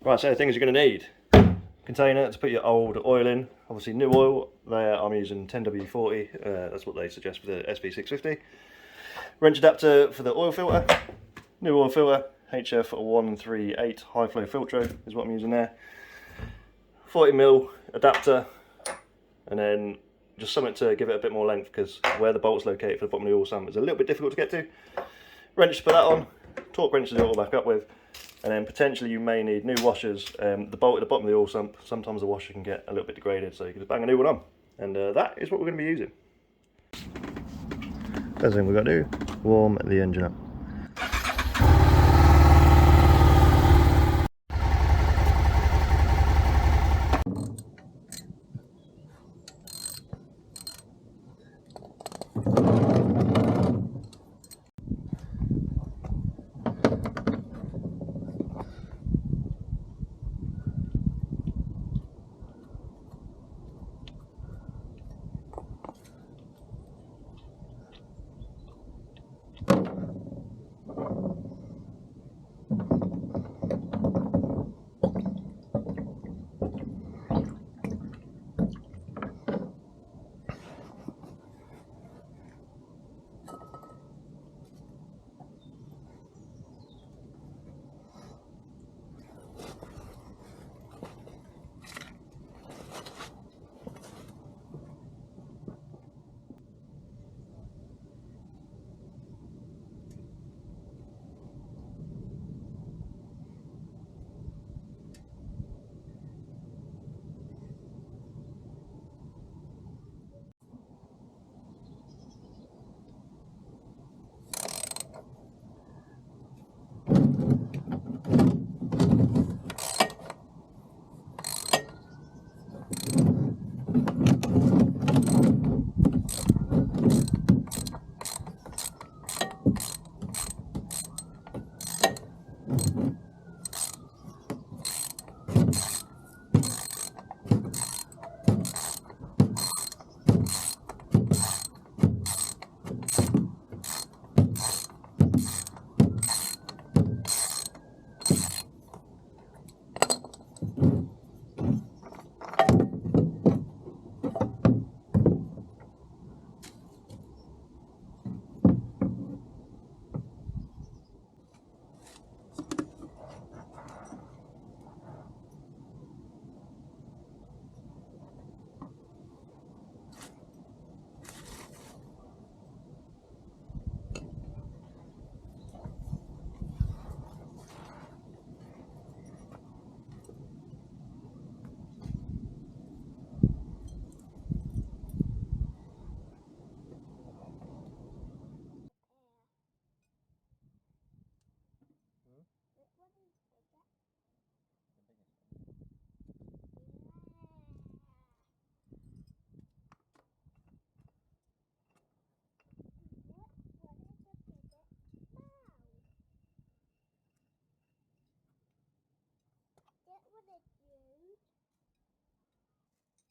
Right, so the things you're going to need: container to put your old oil in, obviously new oil. There I'm using 10W40, that's what they suggest for the SV650. Wrench adapter for the oil filter, new oil filter, HF138 high flow filter is what I'm using there. 40mm adapter, and then just something to give it a bit more length, because where the bolt's located for the bottom of the oil sump is a little bit difficult to get to. Wrench to put that on, torque wrench to do it all back up with, and then potentially you may need new washers. The bolt at the bottom of the oil sump, sometimes the washer can get a little bit degraded, so you can just bang a new one on. And that is what we're going to be using. First thing we've got to do, warm the engine up.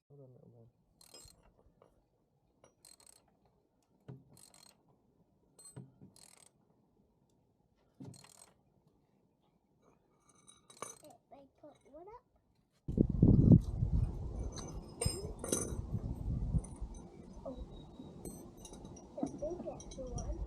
Hold on, little man. They put one up. Oh, the big extra one.